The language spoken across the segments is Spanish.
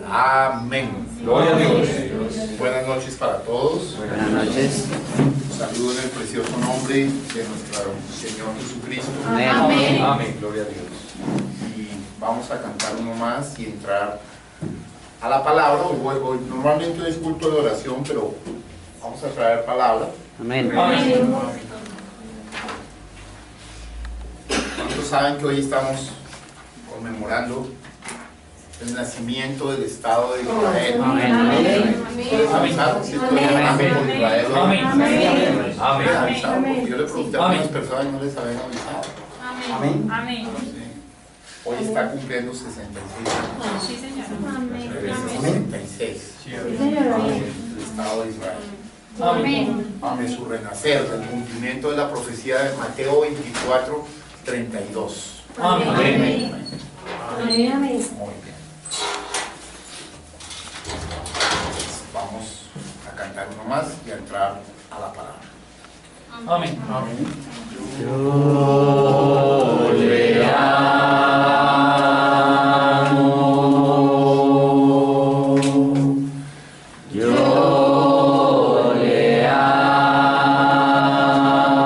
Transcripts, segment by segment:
Amén. Gloria a Dios. Buenas noches para todos. Buenas noches. Saludo en el precioso nombre de nuestro Señor Jesucristo. Amén. Amén. Amén. Gloria a Dios. Y vamos a cantar uno más y entrar a la palabra. Hoy normalmente es culto de oración, pero vamos a traer palabra. Amén. Amén. ¿Cuántos saben que hoy estamos conmemorando el nacimiento del Estado de Israel? Amén. ¿Ustedes avisaron? ¿Sí? Estoy orando por Israel hoy. Amén. ¿Ustedes Amén. avisaron? Porque yo le pregunté a Amén. algunas personas y no les habían avisado. Amén. Amén. Sí. Hoy está cumpliendo 66 años. Sí, señor. 66. El Estado de Israel. Amén. Amén. Su renacer, el cumplimiento de la profecía de Mateo 24, 32. Amén. Muy bien. Vamos a cantar uno más y a entrar a la palabra. Amén. Yo le amo. Yo le amo. Porque a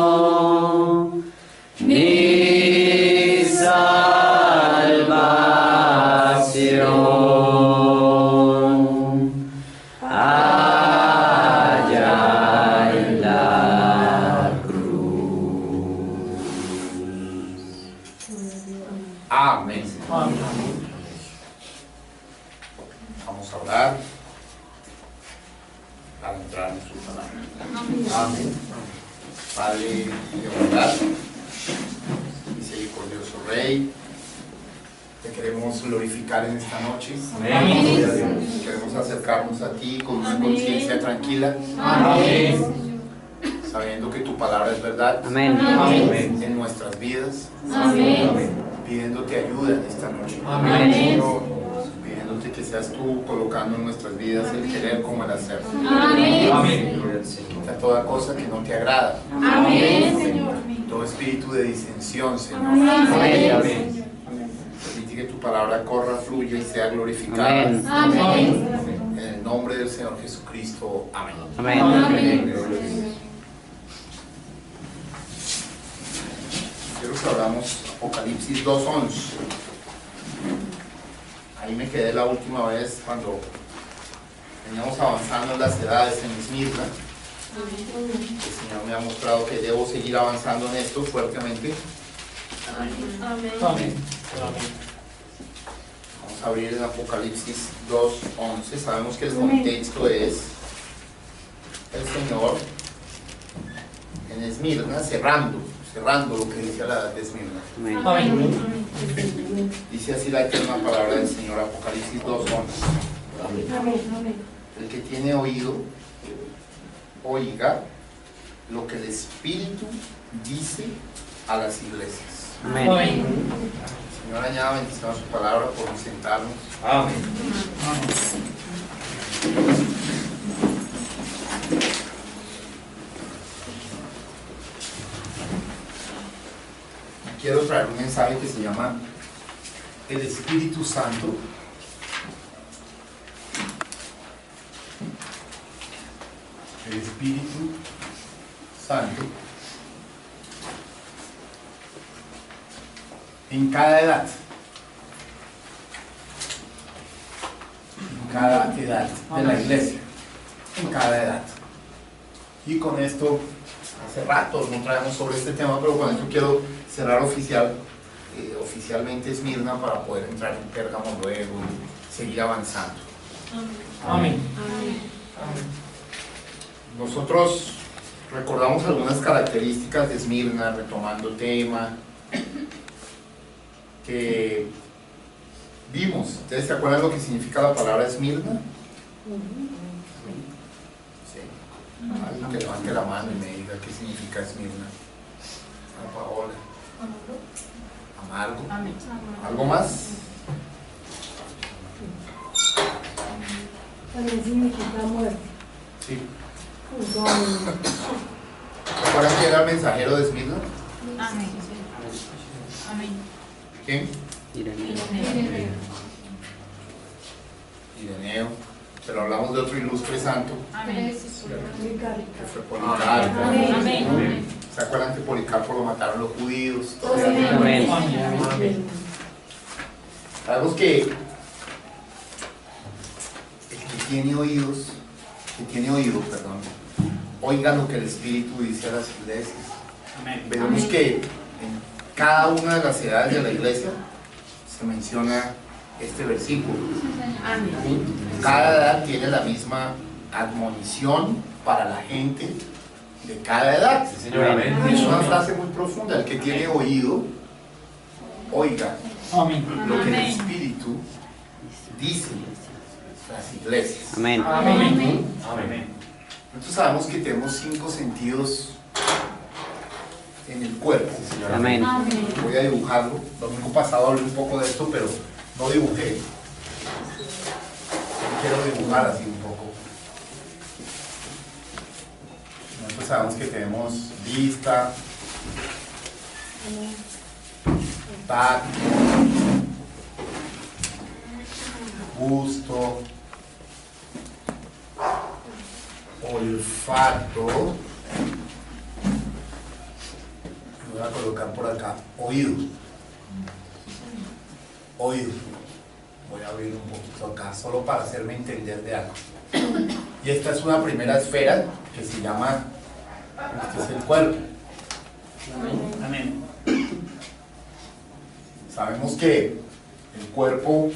mí me amó y me compró mi salvación allá en la cruz. Amén. Vamos a orar para entrar en su palabra. Amén. Padre de bondad, misericordioso Rey, te queremos glorificar en esta noche. Amén. Gloria a Dios. Queremos acercarnos a ti con una conciencia tranquila, Amén. sabiendo que tu palabra es verdad Amén. Amén. en nuestras vidas, Amén. pidiéndote ayuda en esta noche. Amén. Señor, pidiéndote que seas tú colocando en nuestras vidas el querer como el hacer. Amén. Amén. Gloria al Señor. Quita toda cosa que no te agrada, Amén, Señor. todo espíritu de disensión, Señor. Amén. Amén. Permite que tu palabra corra, fluya y sea glorificada. Amén. Amén. En el nombre del Señor Jesucristo. Amén. Amén. Amén. Quiero que abramos Apocalipsis 2:11. Ahí me quedé la última vez cuando veníamos avanzando en las edades en Esmirna. El Señor me ha mostrado que debo seguir avanzando en esto fuertemente. Amén. Amén. Vamos a abrir en Apocalipsis 2:11. Sabemos que el contexto es el Señor en Esmirna cerrando lo que dice la edad de Esmirna. Amén. Amén. Dice así la eterna palabra del Señor, Apocalipsis 2:11. El que tiene oído, oiga lo que el Espíritu dice a las iglesias. Amén. Amén. Señor, añada bendición a su palabra por sentarnos. Amén. Quiero traer un mensaje que se llama El Espíritu Santo. El Espíritu Santo en cada edad. En cada edad de la iglesia. En cada edad. Y con esto, hace rato no traemos sobre este tema, pero con esto quiero cerrar oficialmente Esmirna para poder entrar en Pérgamo luego y seguir avanzando. Amén. Nosotros recordamos algunas características de Esmirna, retomando tema que vimos. ¿Ustedes se acuerdan lo que significa la palabra Esmirna? Sí. Alguien que levante la mano y me diga qué significa Esmirna. A Paola. Amargo. Amén. ¿Algo más? También significa muerte. Sí. Amén. ¿Recuerdan quién era el mensajero de Esmirna? Amén. Amén. ¿Quién? Ireneo. Ireneo. Pero hablamos de otro ilustre santo, Amén. que fue Policarpo. Amén. ¿Se acuerdan que Policarpo lo mataron los judíos? Amén. Sabemos que el que tiene oído, perdón, oiga lo que el Espíritu dice a las iglesias. Vemos que en cada una de las edades de la iglesia se menciona este versículo. Amén. Cada edad tiene la misma admonición para la gente de cada edad. Sí, señor. Amén. Y es una frase muy profunda. El que tiene oído, oiga lo que el Espíritu dice a las iglesias. Amén. Amén. Amén. Nosotros sabemos que tenemos 5 sentidos en el cuerpo. Sí, señor. Amén. Voy a dibujarlo. El domingo pasado hablé un poco de esto, pero no dibujé. Quiero dibujar así un poco. Nosotros sabemos que tenemos vista, tacto, gusto, olfato. Voy a colocar por acá oído. Oído. Voy a abrir un poquito acá, solo para hacerme entender de algo. Y esta es una primera esfera que se llama, este es el cuerpo. Amén. Sabemos que el cuerpo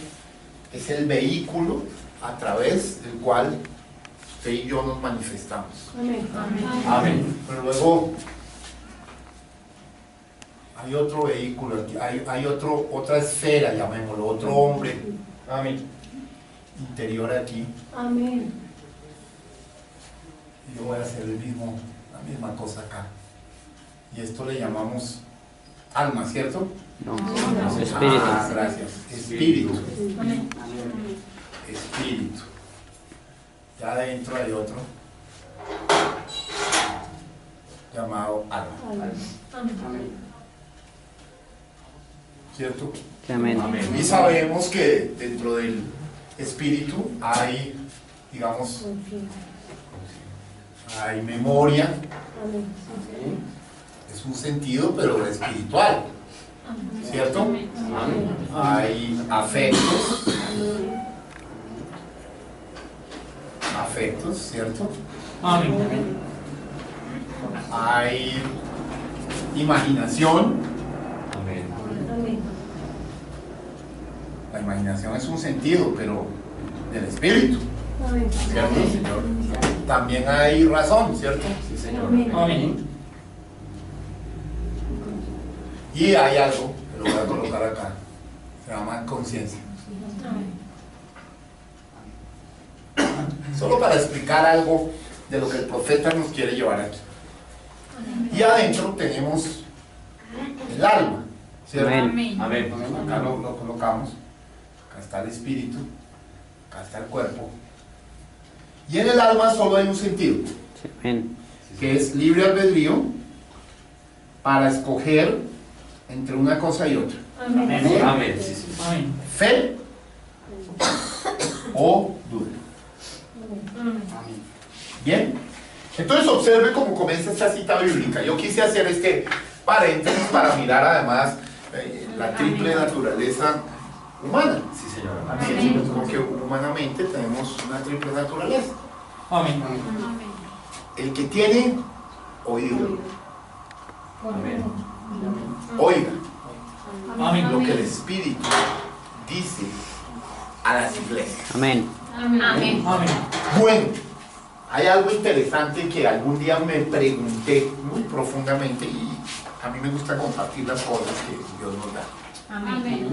es el vehículo a través del cual usted y yo nos manifestamos. Amén. Pero luego hay otro vehículo, hay otra esfera, llamémoslo, otro hombre Amén. interior aquí. Amén. Y yo voy a hacer la misma cosa acá. Y esto le llamamos alma, ¿cierto? No. Espíritu. Ah, gracias. Espíritu. Amén. Espíritu. Ya adentro hay otro llamado alma, ¿cierto? Amén. Y sabemos que dentro del espíritu hay, digamos, hay memoria, es un sentido pero espiritual, ¿cierto? Hay afectos, ¿cierto? Hay imaginación. Amén. La imaginación es un sentido, pero del espíritu, ¿cierto? También hay razón, ¿cierto? Sí, señor. Y hay algo que lo voy a colocar acá, se llama conciencia. Solo para explicar algo de lo que el profeta nos quiere llevar aquí. Y adentro tenemos el alma, ¿cierto? Amén. Amén. Acá lo colocamos, acá está el espíritu, acá está el cuerpo. Y en el alma solo hay un sentido, Amén. que es libre albedrío para escoger entre una cosa y otra. Amén. Sí, sí. Fe o duda. Bien, entonces observe cómo comienza esta cita bíblica. Yo quise hacer este paréntesis para mirar además la triple naturaleza humana. Sí, señor. También, porque humanamente tenemos una triple naturaleza. El que tiene oído, Amén. oiga lo que el Espíritu dice a las iglesias. Amén. Amén. Bueno, hay algo interesante que algún día me pregunté muy profundamente y a mí me gusta compartir las cosas que Dios nos da. Amén.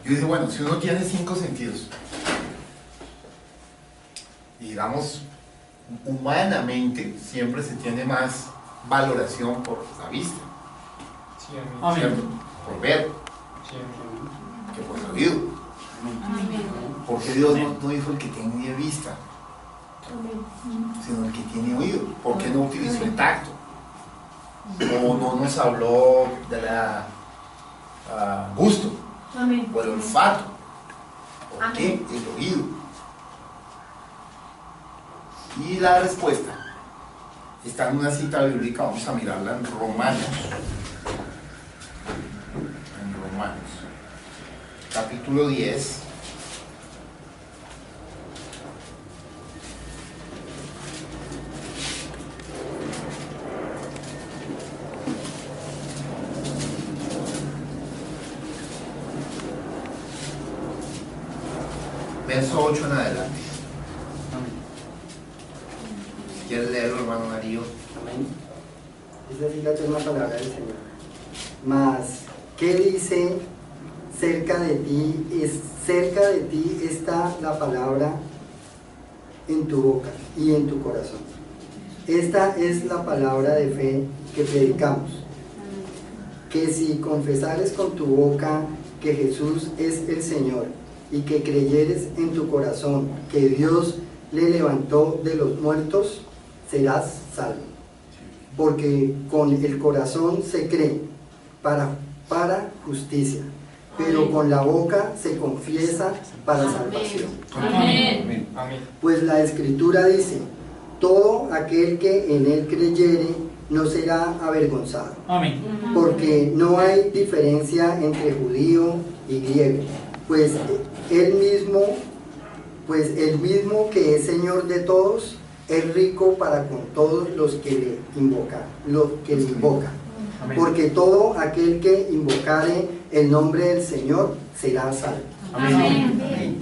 Yo dije, bueno, si uno tiene 5 sentidos Y digamos, humanamente siempre se tiene más valoración por la vista, Sí, amén. ¿cierto? Por ver, Sí, amén. que por el oído. Amén. Porque Dios no dijo el que tiene vista, Amén. sino el que tiene oído. ¿Por qué no utilizó el tacto? O no nos habló de la gusto Amén. o el olfato. ¿Por qué? Amén. El oído. Y la respuesta está en una cita bíblica, vamos a mirarla en Romanos. En Romanos, capítulo 10. Verso 8 en adelante. ¿Quieres leerlo, hermano Darío? Amén. Esa sí la tengo la palabra del Señor. Mas, ¿qué dice? Cerca de ti está la palabra en tu boca y en tu corazón. Esta es la palabra de fe que predicamos. Que si confesares con tu boca que Jesús es el Señor y que creyeres en tu corazón que Dios le levantó de los muertos, serás salvo. Porque con el corazón se cree para justicia, pero con la boca se confiesa para salvación. Amén. Amén. Pues la Escritura dice, todo aquel que en él creyere no será avergonzado. Amén. Porque no hay diferencia entre judío y griego, pues el mismo que es Señor de todos, es rico para con todos los que le invocan, Amén. porque todo aquel que invocare el nombre del Señor será salvo. Amén.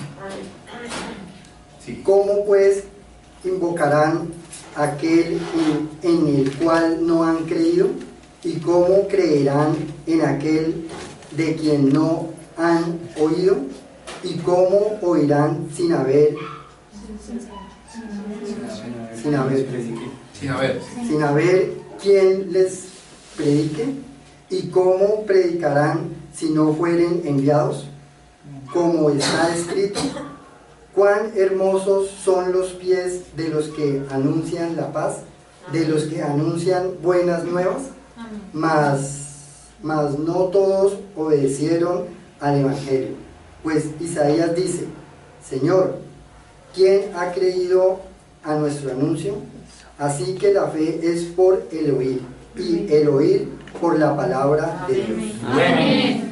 Sí. ¿Cómo pues invocarán aquel en el cual no han creído? ¿Y cómo creerán en aquel de quien no han oído? ¿Y cómo oirán sin haber Sin haber quien les predique? ¿Y cómo predicarán si no fueren enviados? Como está escrito, cuán hermosos son los pies de los que anuncian la paz, de los que anuncian buenas nuevas, mas no todos obedecieron al Evangelio. Pues Isaías dice, Señor, ¿quién ha creído a nuestro anuncio? Así que la fe es por el oír, y el oír por la palabra de Dios. Amén.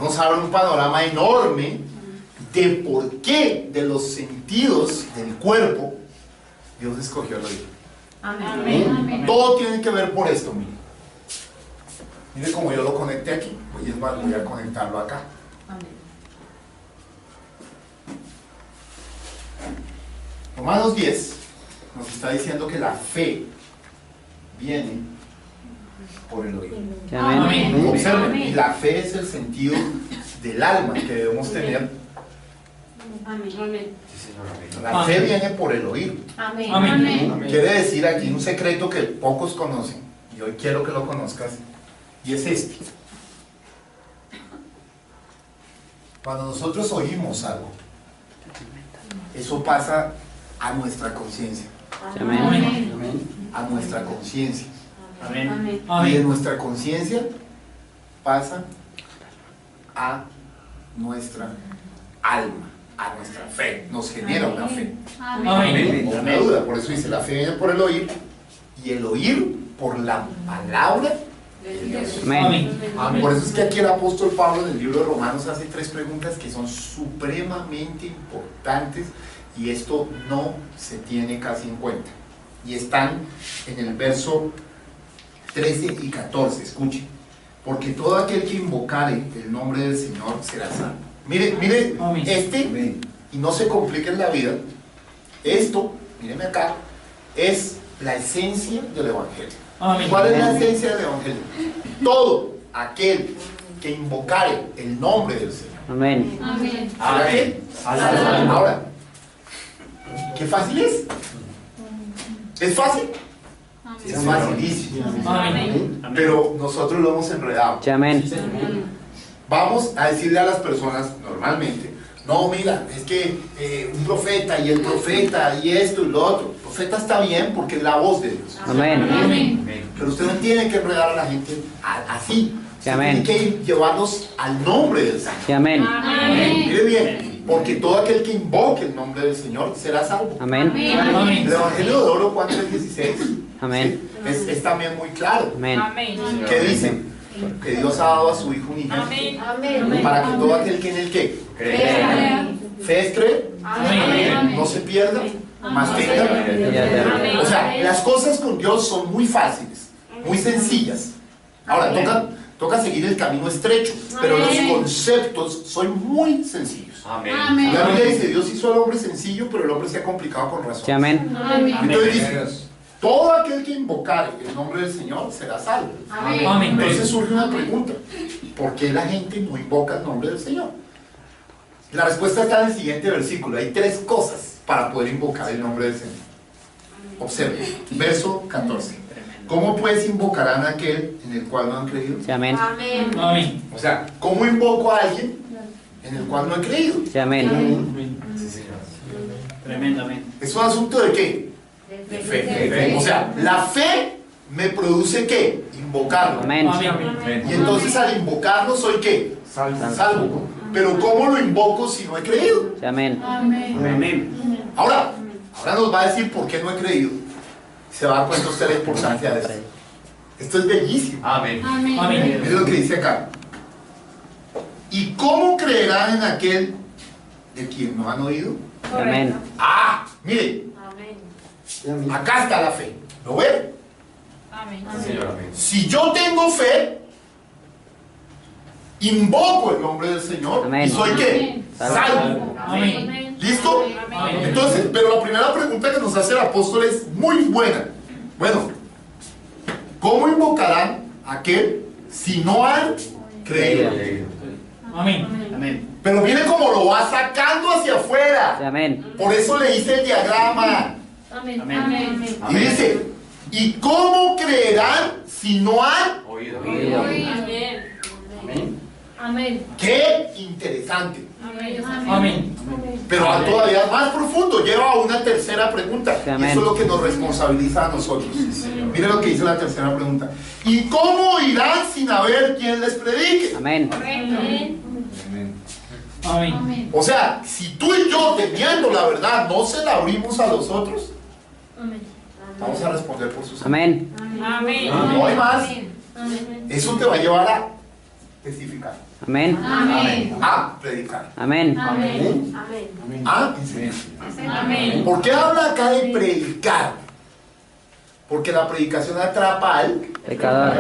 nos abre un panorama enorme de por qué de los sentidos del cuerpo Dios escogió el oído. Amén. Todo tiene que ver por esto, mire. Mire cómo yo lo conecté aquí. Es más, voy a conectarlo acá. Amén. Romanos 10 nos está diciendo que la fe viene por el oído. Amén. Observen, y la fe es el sentido del alma que debemos tener. Amén. La fe viene por el oír. Amén. Amén. Quiere decir aquí un secreto que pocos conocen, y hoy quiero que lo conozcas, y es este. Cuando nosotros oímos algo, eso pasa a nuestra conciencia, Amén. a nuestra conciencia. Amén. Y de nuestra conciencia pasa a nuestra alma, a nuestra fe, nos genera una fe. Amén. O una duda, por eso dice, la fe viene por el oír, y el oír por la palabra de Dios. Amén. Por eso es que aquí el apóstol Pablo en el libro de Romanos hace 3 preguntas que son supremamente importantes, y esto no se tiene casi en cuenta. Y están en el verso 13 y 14, escuchen. Porque todo aquel que invocare el nombre del Señor será salvo. Mire, Amén. y no se compliquen la vida, esto, mírenme acá, es la esencia del Evangelio. Amén. ¿Cuál es la esencia del Evangelio? Todo aquel que invocare el nombre del Señor. Amén. Amén. ¿Será qué? Amén. Ahora, ¿Qué fácil es? ¿Es fácil? Es facilísimo. Amén. Pero nosotros lo hemos enredado. Amén. Vamos a decirle a las personas normalmente, no, mira, es que un profeta y el profeta y esto y lo otro. El profeta está bien porque es la voz de Dios. Amén. Pero usted no tiene que enredar a la gente así. Usted Amén. tiene que llevarlos al nombre del Señor. Amén. Mire bien, porque todo aquel que invoque el nombre del Señor será salvo. Amén. El Evangelio de Oro, Juan 3:16, Amén. es también muy claro. Amén. ¿Qué dice? Que Dios ha dado a su Hijo un hijo para que todo aquel que en el que fe es creer, no se pierda, mas tenga. O sea, las cosas con Dios son muy fáciles, muy sencillas. Ahora, toca seguir el camino estrecho, pero los conceptos son muy sencillos. La Biblia dice, Dios hizo al hombre sencillo, pero el hombre se ha complicado con razón. Amén. Entonces dice, todo aquel que invocare el nombre del Señor será salvo. Entonces surge una pregunta, ¿por qué la gente no invoca el nombre del Señor? La respuesta está en el siguiente versículo. Hay 3 cosas para poder invocar el nombre del Señor. Observe, verso 14. ¿Cómo pues invocarán a aquel en el cual no han creído? Amén. O sea, ¿cómo invoco a alguien en el cual no he creído? Amén. Tremendamente. ¿Es un asunto de qué? De fe. O sea, la fe me produce ¿qué? Invocarlo. Amén. Y entonces al invocarlo soy ¿qué? Salvo. Pero ¿cómo lo invoco si no he creído? Amén. Ahora nos va a decir por qué no he creído. Se va a dar cuenta usted la importancia de esto. Esto es bellísimo. Mire lo que dice acá. ¿Y cómo creerán en aquel de quien no han oído? Amén. Ah, mire, acá está la fe. ¿Lo ven? Si yo tengo fe, invoco el nombre del Señor. Amén. ¿Y soy qué? Salvo. ¿Listo? Entonces, pero la primera pregunta que nos hace el apóstol es muy buena. Bueno, ¿cómo invocarán a aquel si no han creído? Pero miren cómo lo va sacando hacia afuera. Amén. Por eso le hice el diagrama. Y dice, ¿y cómo creerán si no han oído? Qué interesante. Pero va todavía más profundo, lleva a una tercera pregunta. Y eso es lo que nos responsabiliza a nosotros. Mire lo que dice la tercera pregunta. ¿Y cómo oirán sin haber quien les predique? Amén. O sea, si tú y yo, teniendo la verdad, no se la abrimos a los otros, vamos a responder por sus Amén. No hay más. Eso te va a llevar a testificar, Amén. a predicar, Amén. a enseñar. ¿Por qué habla acá de predicar? Porque la predicación atrapa al... Pecador.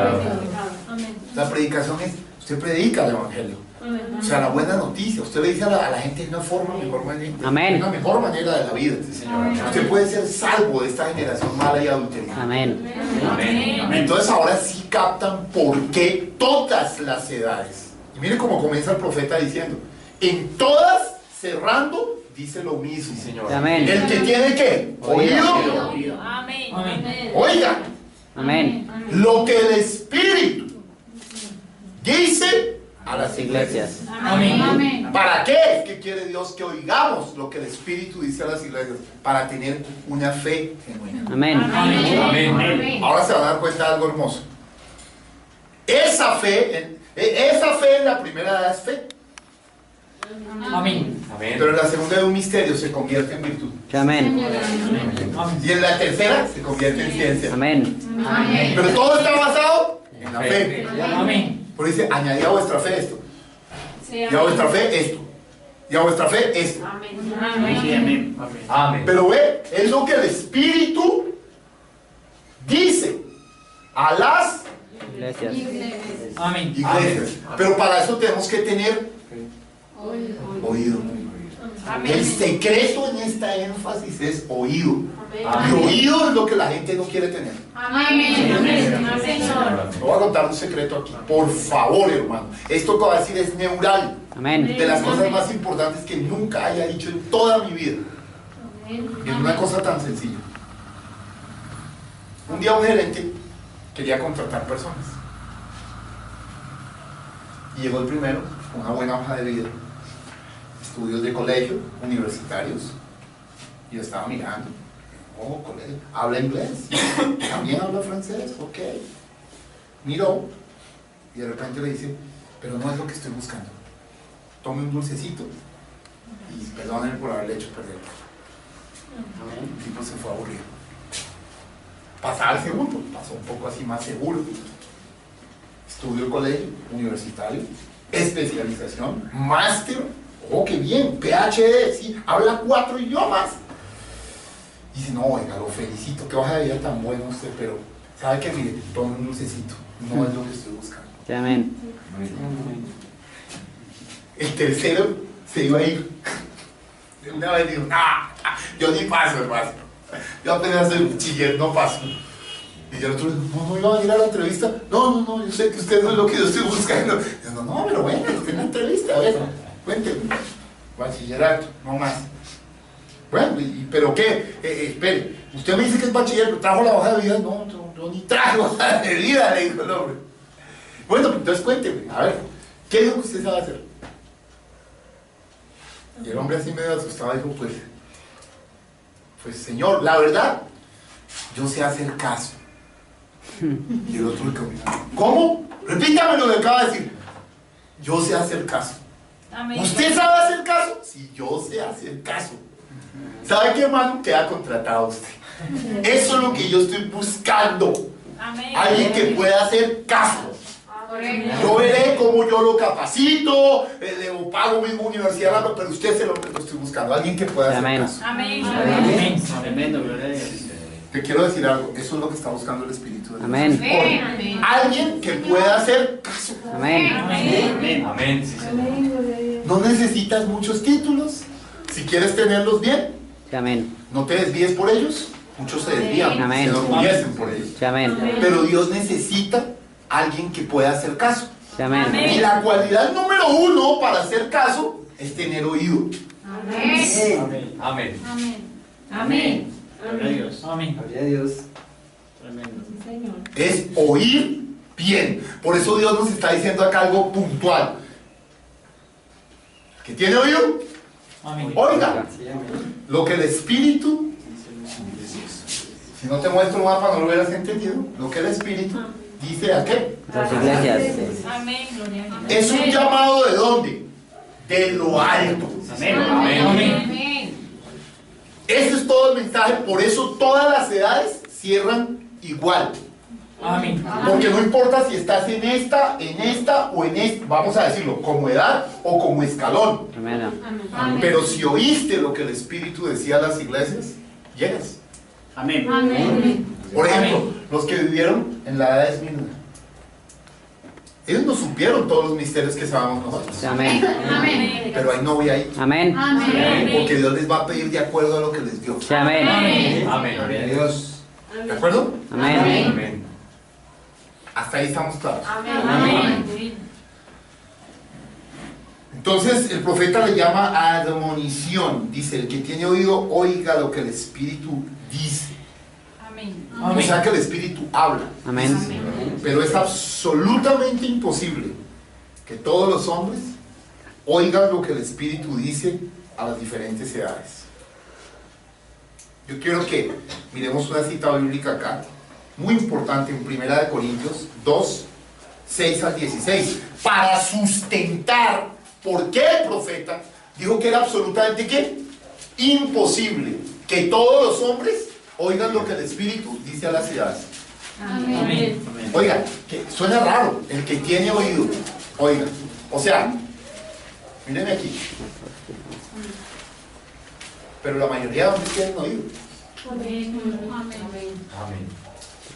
La predicación es, usted predica el evangelio. O sea, la buena noticia. Usted le dice a la gente de una forma mejor manera, Amén. una mejor manera de la vida. Usted puede ser salvo de esta generación mala y adulterada. Amén. Entonces ahora sí captan por qué todas las edades. Y mire cómo comienza el profeta diciendo, en todas, cerrando, dice lo mismo. Amén. El que tiene ¿qué? Oído. Oiga, Amén. lo que el Espíritu dice a las iglesias. ¿Para qué es que quiere Dios que oigamos lo que el Espíritu dice a las iglesias? Para tener una fe genuina. Amén. Ahora se van a dar cuenta de algo hermoso. Esa fe en la primera edad es fe. Pero en la segunda de un misterio se convierte en virtud. Amén. Y en la tercera se convierte en ciencia. Amén. Pero todo está basado en la fe. Por eso dice, añadid a vuestra fe esto. Y a vuestra fe esto. Y a vuestra fe esto. Pero ve, es lo que el Espíritu dice a las Iglesias. iglesias. Pero para eso tenemos que tener oído. El secreto en esta énfasis es oído. Y oído es lo que la gente no quiere tener. No voy a contar un secreto aquí. Por favor, hermano. Esto que voy a decir es neural. Amén. De las cosas más importantes que nunca haya dicho en toda mi vida. En una cosa tan sencilla. Un día un gerente quería contratar personas. Y llegó el primero, con una buena hoja de vida, estudios de colegio, universitarios. Y yo estaba mirando. Oh, colegio, habla inglés, también habla francés, ok. Miró y de repente le dice, pero no es lo que estoy buscando. Tome un dulcecito y perdónenme por haberle hecho perder. El tipo se fue aburrido. Pasaba al segundo, pasó un poco así más seguro. Estudio el colegio, universitario, especialización, máster, oh, qué bien, PhD, sí, habla 4 idiomas. Dice, no, oiga, lo felicito, qué hoja de vida tan buena usted, pero sabe que mire, tome un dulcecito, no es lo que estoy buscando. Amén. El tercero se iba a ir. De una vez dijo, yo ni paso, hermano. Yo apenas soy bachiller, no paso. Y el otro dijo, no iba a venir a la entrevista. No, yo sé que usted no es lo que yo estoy buscando. Yo, no, pero bueno, usted en la entrevista, a ver, cuénteme. Bachillerato, no más. Bueno, ¿pero qué? Espere, usted me dice que es bachiller, pero trajo la hoja de vida. No, yo ni trajo hoja de vida, le dijo el hombre. Bueno, entonces cuénteme, a ver, ¿qué dijo que usted sabe hacer? Y el hombre así medio asustado dijo, pues señor, la verdad, yo sé hacer caso. Y el otro le quedó mirando. ¿Cómo? Repítame lo que acaba de decir. Yo sé hacer caso. Amén. ¿Usted sabe hacer caso? Sí, yo sé hacer caso. ¿Sabe qué, hermano? Queda contratado usted. Eso es lo que yo estoy buscando. Amén. Alguien que pueda hacer caso. Correcto. Yo veré cómo yo lo capacito, le pago mi universidad, pero usted es lo que estoy buscando. Alguien que pueda hacer Amén. caso. Amén. Amén. Tremendo, gloria a Dios. Te quiero decir algo, eso es lo que está buscando el Espíritu de Dios. Amén. Amén. Alguien que pueda hacer caso. Amén. Amén. Amén. Sí, Señor. Amén, gloria a Dios. No necesitas muchos títulos. Si quieres tenerlos bien, Amén. no te desvíes por ellos. Muchos se desvían, Amén. se enorgullecen por ellos. Amén. Pero Dios necesita alguien que pueda hacer caso. Amén. Y la cualidad número 1 para hacer caso es tener oído. Amén. Amén. Amén. Amén. Gloria a Dios. Amén. Gloria a Dios. Tremendo. Sí, Señor. Es oír bien. Por eso Dios nos está diciendo acá algo puntual. ¿Que tiene oído? Amén. Oiga, Sí, amén. lo que el Espíritu, si no te muestro un mapa no lo hubieras entendido, lo que el Espíritu dice a qué. Las iglesias. Amén. Gloria a Dios. Es un llamado de dónde? De lo alto. Amén. Amén. Amén. Amén. Ese es todo el mensaje, por eso todas las edades cierran igual. Amén. Porque no importa si estás en esta o en esta, vamos a decirlo, como edad o como escalón. Amén. Amén. Pero si oíste lo que el Espíritu decía a las iglesias, llegas. Amén. Amén. Por ejemplo, los que vivieron en la edad de Esmirna, ellos no supieron todos los misterios que sabemos nosotros. Amén. Amén. Pero hay novia ahí, Amén. Amén. porque Dios les va a pedir de acuerdo a lo que les dio. Amén. Amén. Gloria a Dios. ¿De acuerdo? Amén. Amén. Hasta ahí estamos claros. Amén. Entonces el profeta le llama admonición. Dice, el que tiene oído, oiga lo que el Espíritu dice. Amén. O sea que el Espíritu habla. Amén. Pero es absolutamente imposible que todos los hombres oigan lo que el Espíritu dice a las diferentes edades. Yo quiero que miremos una cita bíblica acá, muy importante, en 1 Corintios 2, 6 al 16, para sustentar por qué el profeta dijo que era absolutamente ¿qué? Imposible que todos los hombres oigan lo que el Espíritu dice a las edades. Amén. Oiga, que suena raro, el que tiene oído, oiga, o sea, mírenme aquí, pero la mayoría de hombres tienen oído. Amén. Amén.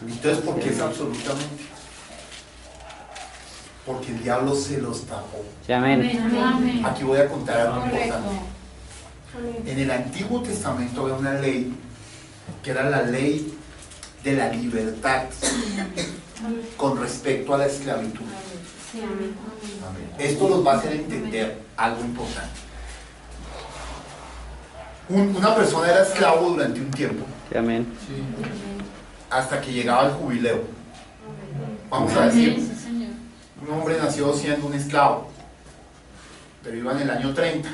Entonces, ¿por qué es absolutamente? Porque el diablo se los tapó. Amén. Amén. Aquí voy a contar algo Correcto. importante. En el Antiguo Testamento había una ley, que era la ley de la libertad con respecto a la esclavitud. Esto nos va a hacer entender algo importante. Una persona era esclavo durante un tiempo, Sí, amén. hasta que llegaba el jubileo. Vamos a decir, Sí, Señor. un hombre nació siendo un esclavo, pero iba en el año 30.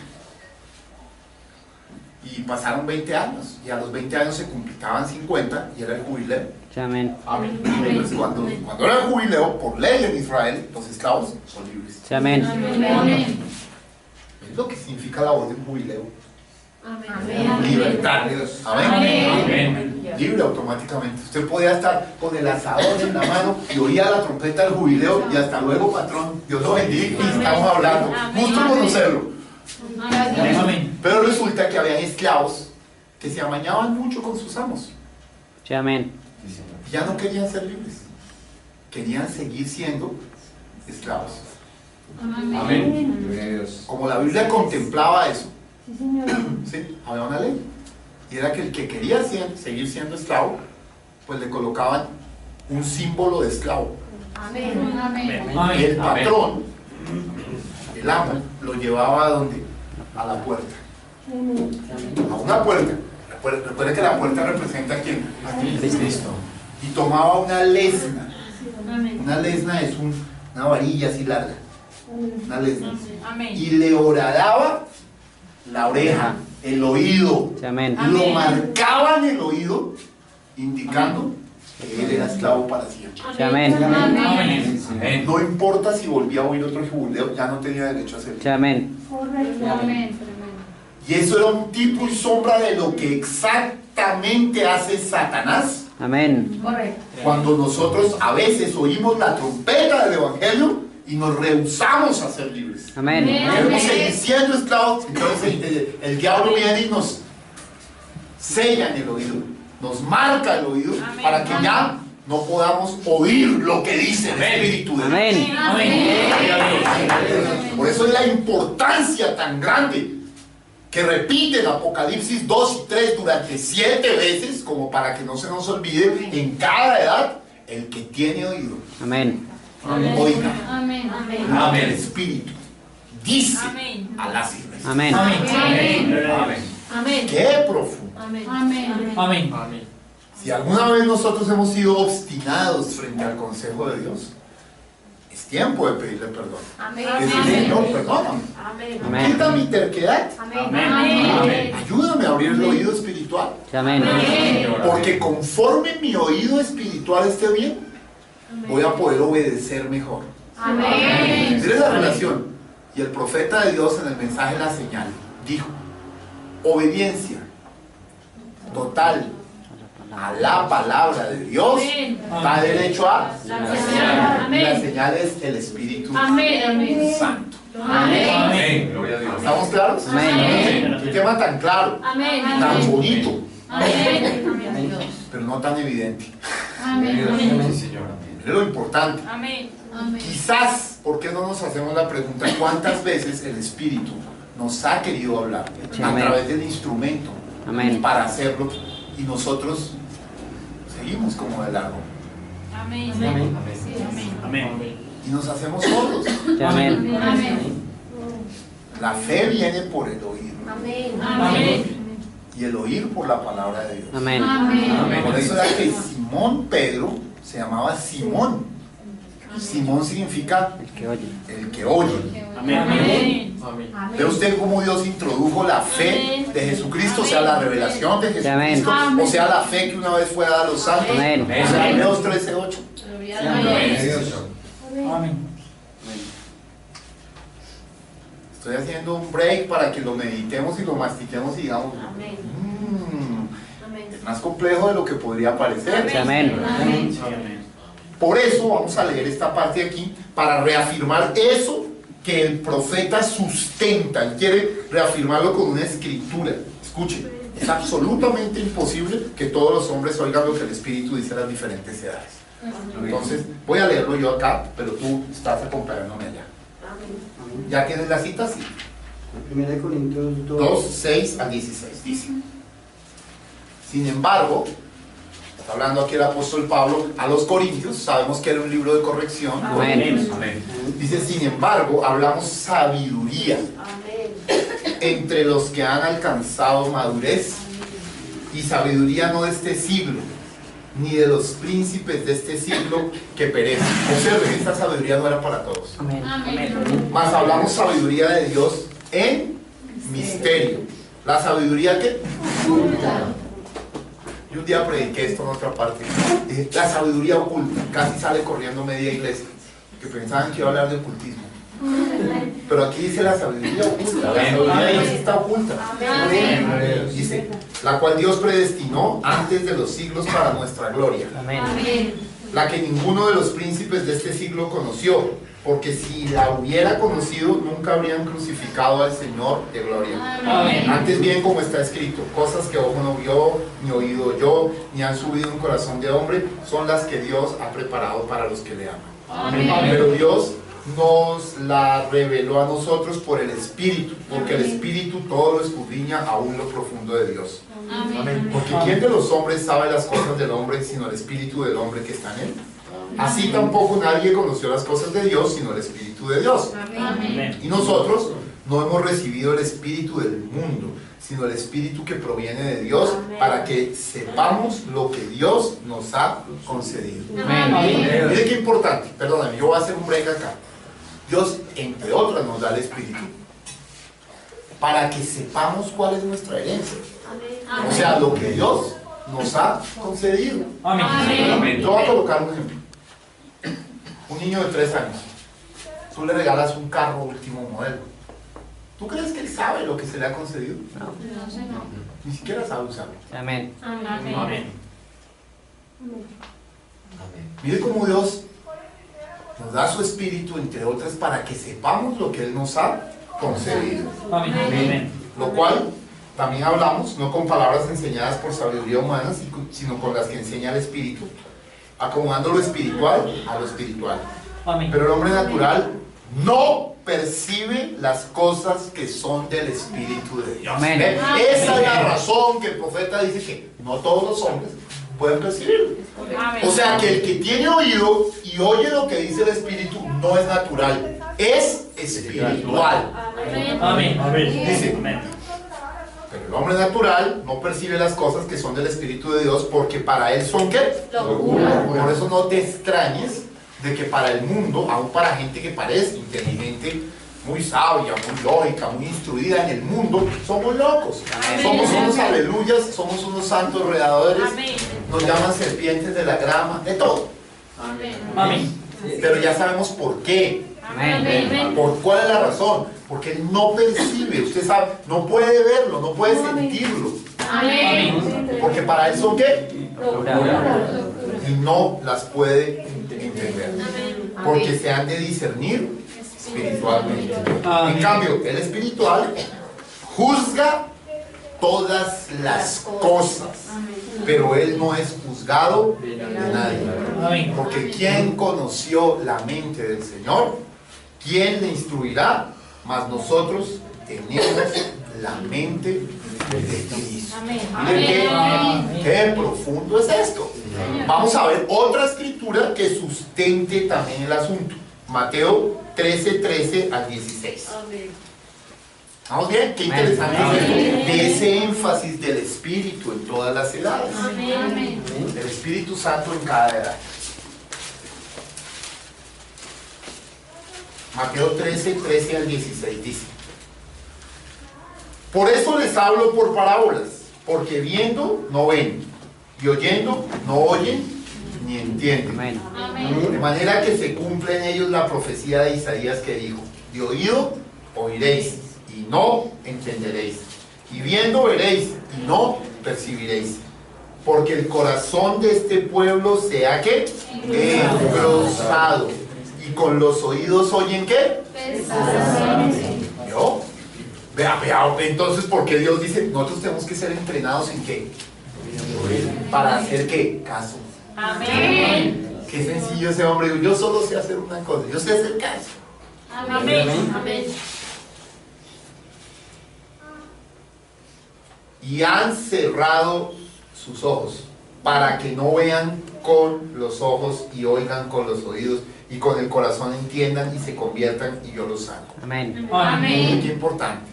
Y pasaron 20 años, y a los 20 años se completaban 50 y era el jubileo. Sí, amén. Amén. Entonces, cuando era el jubileo, por ley en Israel, los esclavos son libres. Sí, amén. Amén. Es lo que significa la voz de un jubileo. Amén. Libertad. Amén. Amén. Libre automáticamente. Usted podía estar con el asador en la mano y oía la trompeta del jubileo y hasta luego, patrón. Dios lo bendiga y estamos hablando. Justo conocerlo. Amén. Pero resulta que habían esclavos que se amañaban mucho con sus amos. Sí, amén. Y ya no querían ser libres. Querían seguir siendo esclavos. Amén. Como la Biblia contemplaba eso, Sí, señor. ¿sí? Había una ley. Y era que el que quería seguir siendo esclavo, pues le colocaban un símbolo de esclavo. Amén. Y el patrón, el amo, lo llevaba a donde? A la puerta. A una puerta. Recuerden que la puerta representa a quién? A Cristo. Y tomaba una lesna. Una lesna es una varilla así larga. Una lesna. Amén. Y le horadaba la oreja, el oído. Sí, amén. Lo marcaba en el oído, indicando que él era esclavo para siempre. Sí, amén. Amén. No importa si volvía a oír otro jubileo, ya no tenía derecho a hacerlo. Sí, amén. Amén. Y eso era un tipo y sombra de lo que exactamente hace Satanás Amén. Correcto. cuando nosotros a veces oímos la trompeta del Evangelio y nos rehusamos a ser libres. Amén. Queremos seguir siendo esclavos, entonces el diablo viene y nos sella en el oído, nos marca el oído Amén. para que ya no podamos oír lo que dice el Espíritu de Dios. Amén. Por eso es la importancia tan grande que repite el Apocalipsis 2 y 3 durante 7 veces, como para que no se nos olvide en cada edad, el que tiene oído, Amén. oiga. Amén. El Espíritu dice Amén. a las iglesias. Amén. Amén. ¡Qué profundo! Amén. Amén. Si alguna vez nosotros hemos sido obstinados frente al consejo de Dios, es tiempo de pedirle perdón. Decir, Señor, perdóname. Amén. Quita mi terquedad. Amén. Ayúdame a abrir el oído espiritual. Sí, amén. Porque conforme mi oído espiritual esté bien, voy a poder obedecer mejor. Mire la relación. Y el profeta de Dios en el mensaje La Señal dijo: obediencia total a la palabra de Dios da derecho a La señal. y la señal es el Espíritu Amén. Santo. Amén. Gloria a Dios. ¿Estamos claros? Amén. Qué tema tan claro, tan bonito, Amén. pero no tan evidente. Amén. Sí, Señor. Mire lo importante. Amén. Quizás, ¿por qué no nos hacemos la pregunta cuántas veces el Espíritu nos ha querido hablar a Amén. través del instrumento Amén. para hacerlo y nosotros seguimos como de largo Amén. Amén. y nos hacemos sordos? Sí, amén. Amén. La fe viene por el oír Amén. y el oír por la palabra de Dios. Amén. Amén. Por eso era que Simón Pedro se llamaba Simón. Simón significa El que oye. el que oye. Amén. ¿Ve usted cómo Dios introdujo la fe de Jesucristo? O sea, la revelación de Jesucristo. Amén. O sea, la fe que una vez fue dada a los santos. Amén. O sea, Hebreos 13:8. Amén. Estoy haciendo un break para que lo meditemos y lo mastiquemos y digamos, es más complejo de lo que podría parecer. Sí, amén. Por eso vamos a leer esta parte aquí para reafirmar eso que el profeta sustenta. Él quiere reafirmarlo con una escritura. Escuchen, es absolutamente imposible que todos los hombres oigan lo que el Espíritu dice a las diferentes edades. Entonces, voy a leerlo yo acá, pero tú estás acompañándome allá. ¿Ya tienes la cita? Sí. 1 Corintios 2, 6 al 16 dice: sin embargo, está hablando aquí el apóstol Pablo a los Corintios, sabemos que era un libro de corrección. Amén. Amén. Dice: sin embargo, hablamos sabiduría entre los que han alcanzado madurez y sabiduría no de este siglo, ni de los príncipes de este siglo que perecen. Observen, esta sabiduría no era para todos. Amén. Amén. Más hablamos sabiduría de Dios en misterio. ¿La sabiduría qué? Yo un día prediqué esto en otra parte. La sabiduría oculta. Casi sale corriendo media iglesia, que pensaban que iba a hablar de ocultismo. Pero aquí dice la sabiduría oculta. La sabiduría de Dios está oculta. Dice, la cual Dios predestinó antes de los siglos para nuestra gloria. Amén. La que ninguno de los príncipes de este siglo conoció, porque si la hubiera conocido, nunca habrían crucificado al Señor de gloria. Amén. Antes bien, como está escrito, cosas que ojo no vio, ni oído yo, ni han subido en corazón de hombre, son las que Dios ha preparado para los que le aman. Amén. Pero Dios nos la reveló a nosotros por el Espíritu, porque el Espíritu todo lo escudriña aún lo profundo de Dios. Amén. Porque ¿quién de los hombres sabe las cosas del hombre sino el Espíritu del hombre que está en él? Así tampoco nadie conoció las cosas de Dios sino el Espíritu de Dios. Amén. Y nosotros no hemos recibido el Espíritu del mundo, sino el Espíritu que proviene de Dios, para que sepamos lo que Dios nos ha concedido. Amén. Mire qué importante, perdóname, yo voy a hacer un break acá. Dios, entre otras, nos da el Espíritu para que sepamos cuál es nuestra herencia. O sea, lo que Dios nos ha concedido. Amén. Yo voy a colocar un ejemplo. Un niño de 3 años. Tú le regalas un carro último modelo. ¿Tú crees que él sabe lo que se le ha concedido? No. Ni siquiera sabe usarlo. Amén. Amén. Mire cómo Dios nos da su Espíritu, entre otras, para que sepamos lo que Él nos ha concedido. Amén. Lo cual también hablamos, no con palabras enseñadas por sabiduría humana, sino con las que enseña el Espíritu, acomodando lo espiritual a lo espiritual. Amén. Pero el hombre natural no percibe las cosas que son del Espíritu de Dios. Amén. ¿Ve? Esa es la razón que el profeta dice que no todos los hombres pueden percibirlo. O sea que el que tiene oído y oye lo que dice el Espíritu no es natural, es espiritual. Amén. Dice, pero el hombre natural no percibe las cosas que son del Espíritu de Dios, porque para él son ¿qué? Locura. Por eso no te extrañes de que para el mundo, aún para gente que parece inteligente, muy sabia, muy lógica, muy instruida en el mundo, somos locos. Amén. Somos unos aleluyas, somos unos santos redadores, Amén. nos llaman serpientes de la grama, de todo. Amén. Pero ya sabemos por qué. Amén. ¿Por cuál es la razón? Porque él no percibe, usted sabe, no puede verlo, no puede sentirlo. Amén. Porque para él son ¿qué? Y no las puede entender. Porque se han de discernir espiritualmente. Amén. En cambio, el espiritual juzga todas las cosas, pero él no es juzgado de nadie. Amén. Porque ¿quién conoció la mente del Señor? ¿Quién le instruirá? Mas nosotros tenemos la mente de Cristo. Mire qué profundo es esto. Vamos a ver otra escritura que sustente también el asunto. Mateo 13 al 16. ¿Vamos bien? Qué interesante es esto, de ese énfasis del Espíritu en todas las edades. El Espíritu Santo en cada edad. Mateo 13 al 16 dice: por eso les hablo por parábolas, porque viendo no ven, y oyendo no oyen ni entienden. Amén. De manera que se cumple en ellos la profecía de Isaías que dijo: de oído oiréis y no entenderéis, y viendo veréis y no percibiréis, porque el corazón de este pueblo se ha ¿qué? Engrosado, y con los oídos oyen ¿qué? ¿Yo? Vea, entonces, ¿por qué Dios dice nosotros tenemos que ser entrenados en qué? Para hacer ¿qué? Caso. Amén. Qué sencillo ese hombre. Yo solo sé hacer una cosa, yo sé hacer caso. Amén. Amén. Y han cerrado sus ojos para que no vean con los ojos y oigan con los oídos y con el corazón entiendan y se conviertan y yo los sano. Amén. Amén. Qué importante.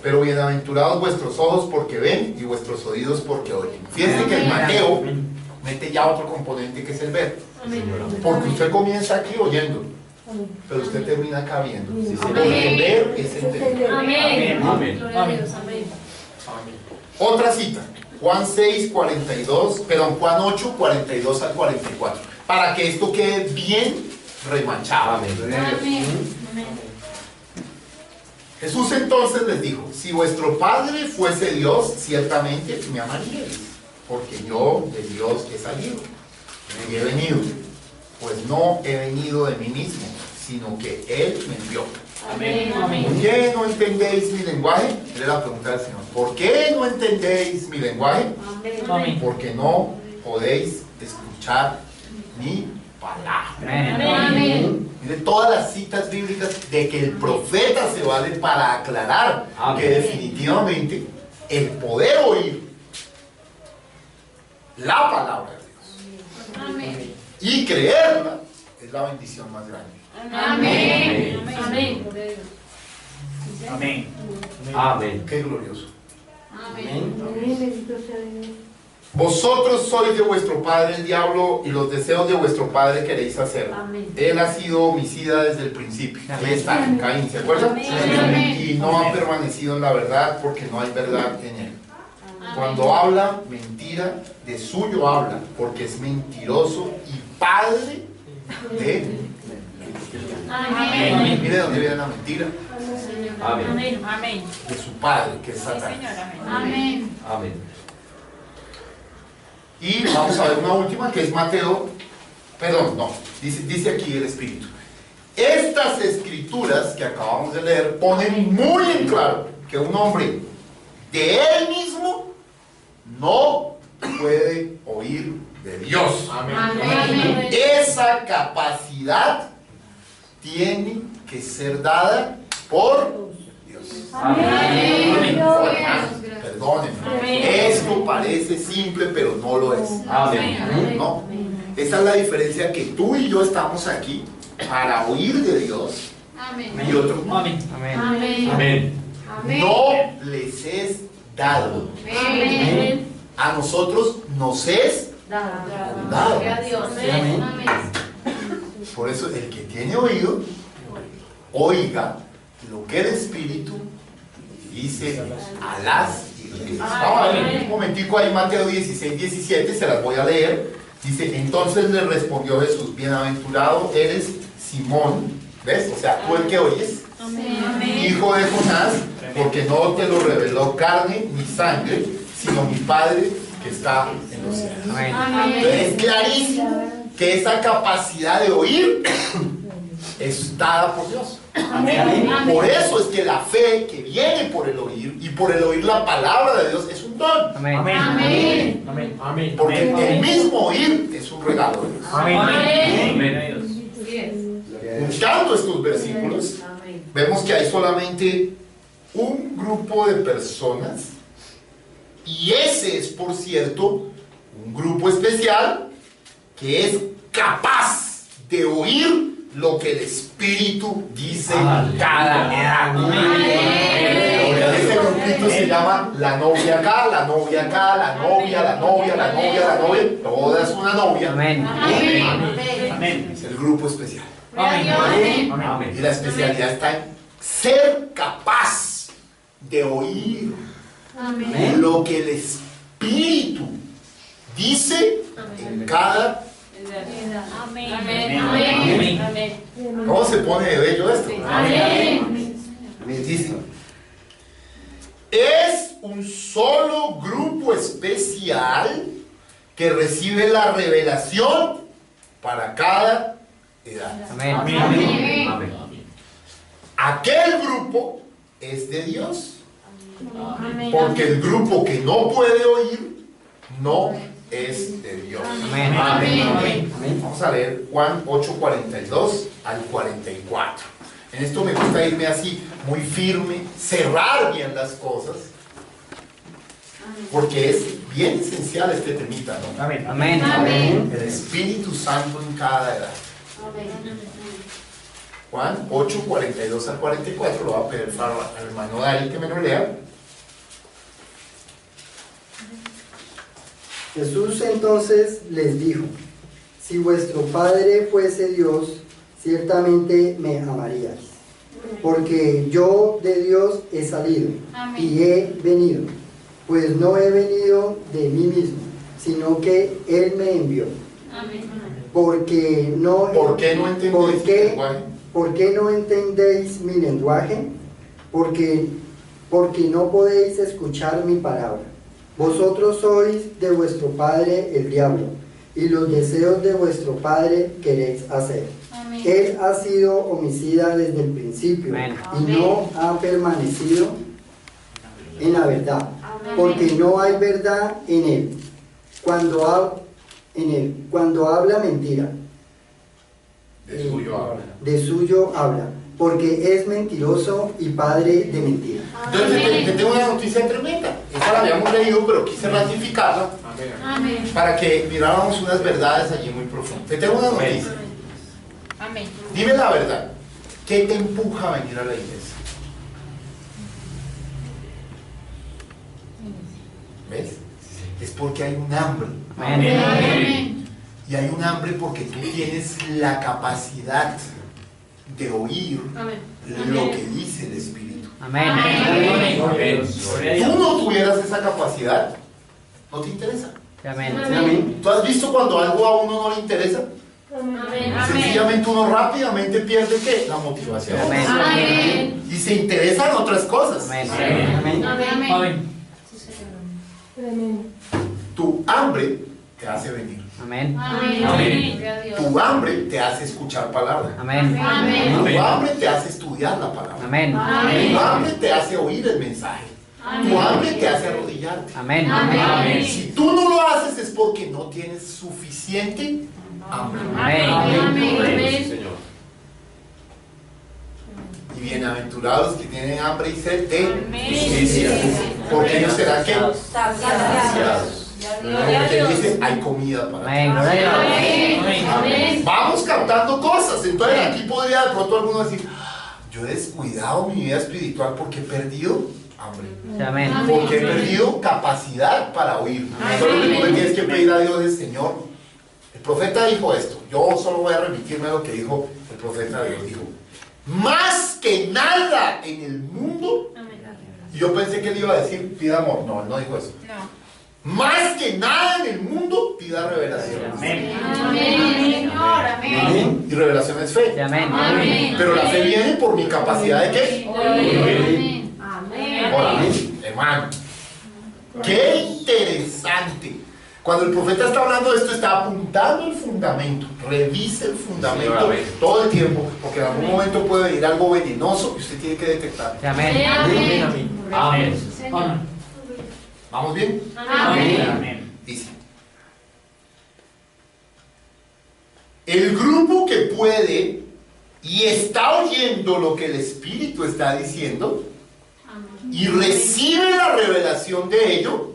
Pero bienaventurados vuestros ojos porque ven y vuestros oídos porque oyen. Fíjense que en Mateo mete ya otro componente que es el ver. Porque usted comienza aquí oyendo, pero usted termina acá viendo. Porque el ver es entender. Amén. Amén. Gloria a Dios. Amén. Otra cita, Juan 6, 42, perdón, Juan 8, 42 al 44. Para que esto quede bien remachado. Amén. Jesús entonces les dijo: si vuestro Padre fuese Dios, ciertamente me amaríais, porque yo de Dios he salido y he venido, pues no he venido de mí mismo, sino que Él me envió. Amén. ¿Por qué no entendéis mi lenguaje? Era la pregunta del Señor. ¿Por qué no entendéis mi lenguaje? Amén. Porque no podéis escuchar mi palabra. Amén. Mire todas las citas bíblicas de que el profeta se vale para aclarar que definitivamente el poder oír la palabra de Dios Amén. y creerla es la bendición más grande. Amén. Amén. Amén. Amén. Qué glorioso. Amén. Bendito sea Dios. Vosotros sois de vuestro padre el diablo y los deseos de vuestro padre queréis hacer. Amén. Él ha sido homicida desde el principio. Ahí está, en Caín, ¿se acuerdan? Amén. Y no ha permanecido en la verdad porque no hay verdad en él. Cuando habla mentira, de suyo habla, porque es mentiroso y padre de... Amén. Mire dónde viene la mentira, Amén. Amén. de su padre, que es Satanás. Amén. Amén. Y vamos a ver una última que es Mateo, perdón, no, dice aquí el Espíritu. Estas escrituras que acabamos de leer ponen muy en claro que un hombre de él mismo no puede oír de Dios. Amén. Esa capacidad tiene que ser dada por Dios. Amén. Perdónenme. Amén. Esto parece simple, pero no lo es. Amén. ¿No? Esa es la diferencia, que tú y yo estamos aquí para oír de Dios Amén. y otros no. Amén. Amén. Amén. No les es dado. Amén. A nosotros nos es dado. Gloria a Dios. Amén. Por eso el que tiene oído, oiga lo que el Espíritu dice a las iglesias. Vamos a ver un momentico ahí, Mateo 16, 17, se las voy a leer. Dice: entonces le respondió Jesús: bienaventurado eres Simón, ¿ves? O sea, tú el que oyes, hijo de Jonás, porque no te lo reveló carne ni sangre, sino mi Padre que está en los cielos. Entonces, es clarísimo que esa capacidad de oír es dada por Dios. Por eso es que la fe que viene por el oír, y por el oír la palabra de Dios, es un don. Amén. Amén. Amén. Amén. Porque el mismo oír es un regalo de Dios. Amén. Buscando estos versículos, vemos que hay solamente un grupo de personas, y ese es, por cierto, un grupo especial que es capaz de oír lo que el Espíritu dice cada edad. Este grupito se llama la novia acá, la novia acá, la novia, la novia, la novia, la novia. Toda es una novia. Amén. Amén. Es el grupo especial. Amén. Y la especialidad está en ser capaz de oír lo que el Espíritu dice en cada... Amén. ¿Cómo se pone de bello esto? Amén. Dice: es un solo grupo especial que recibe la revelación para cada edad. Amén. Amén. Aquel grupo es de Dios, porque el grupo que no puede oír no es de Dios. Amén. Amén. Vamos a leer Juan 8, 42 al 44. En esto me gusta irme así, muy firme, cerrar bien las cosas, porque es bien esencial este temita, ¿no? Amén. Amén. El Espíritu Santo en cada edad. Juan 8, 42 al 44, lo va a pedir al hermano Dari que me lo lea. Jesús entonces les dijo: si vuestro Padre fuese Dios, ciertamente me amaríais, porque yo de Dios he salido y he venido, pues no he venido de mí mismo, sino que Él me envió. Porque no, ¿Por qué no entendéis mi lenguaje? ¿Por qué no entendéis mi lenguaje? Porque no podéis escuchar mi palabra. Vosotros sois de vuestro padre el diablo, y los deseos de vuestro padre queréis hacer. Él ha sido homicida desde el principio y no ha permanecido en la verdad, porque no hay verdad en él. Cuando habla mentira, de suyo habla, porque es mentiroso y padre de mentira. Entonces, te tengo una noticia tremenda. Esa la habíamos leído, pero quise ratificarla para que miráramos unas verdades allí muy profundas. Te tengo una noticia. Dime la verdad. ¿Qué te empuja a venir a la iglesia? ¿Ves? Es porque hay un hambre. Y hay un hambre porque tú tienes la capacidad de oír lo que dice el Espíritu. Si tú no tuvieras esa capacidad, no te interesa. ¿Tú has visto cuando algo a uno no le interesa? Sencillamente uno rápidamente pierde ¿qué? La motivación. Y se interesa en otras cosas. Tu hambre te hace venir. Tu hambre te hace escuchar palabra. Tu hambre te hace estudiar la palabra. Tu hambre te hace oír el mensaje. Tu hambre te hace arrodillarte. Si tú no lo haces es porque no tienes suficiente hambre. Y bienaventurados que tienen hambre y sed de justicia, porque ellos serán ¿qué? Saciados. Porque él dice, hay comida para ti. Vamos captando cosas. Entonces aquí podría de pronto alguno decir, yo he descuidado mi vida espiritual porque he perdido hambre, porque he perdido capacidad para oír. Solo lo que tú le tienes que pedir a Dios es, Señor, el profeta dijo esto. Yo solo voy a remitirme a lo que dijo el profeta de Dios. Dijo, más que nada en el mundo. Y yo pensé que él iba a decir, pida amor. No, él no dijo eso. Más que nada en el mundo, pida revelación. Y revelación es fe. Pero la fe viene por mi capacidad de ¿qué? Hola, hermano. Qué interesante. Cuando el profeta está hablando de esto, está apuntando el fundamento. Revise el fundamento todo el tiempo, porque en algún momento puede venir algo venenoso que usted tiene que detectar. ¿Vamos bien? Dice: el grupo que puede y está oyendo lo que el Espíritu está diciendo y recibe la revelación de ello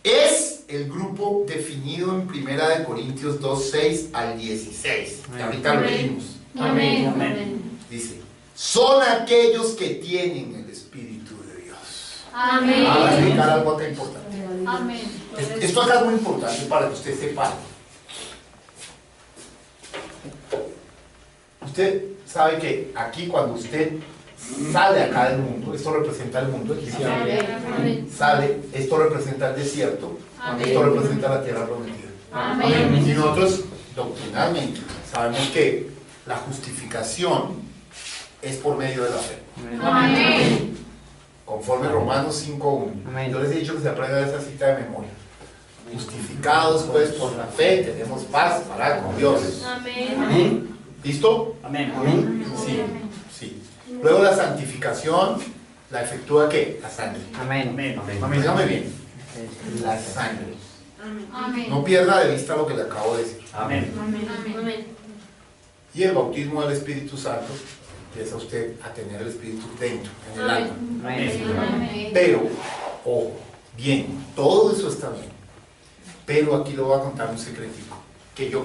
es el grupo definido en 1 Corintios 2, 6 al 16. Que ahorita lo leímos. Dice: son aquellos que tienen el Espíritu de Dios. Ahora explicar algo acá importante. Esto acá es muy importante para que usted sepa. Usted sabe que aquí cuando usted sale acá del mundo, esto representa el mundo, aquí sale, esto representa el desierto, esto representa la tierra prometida. Y nosotros doctrinalmente sabemos que la justificación es por medio de la fe. Conforme Romanos 5:1. Yo les he dicho que se aprendan esa cita de memoria. Justificados pues por la fe, tenemos paz para con Dios. ¿Listo? Sí, sí. Luego la santificación la efectúa ¿qué? La sangre. Dígame bien. La sangre. No pierda de vista lo que le acabo de decir. Y el bautismo del Espíritu Santo, empieza usted a tener el Espíritu dentro, en el alma. Pero, ojo, bien, todo eso está bien. Pero aquí le voy a contar un secretito, que yo creo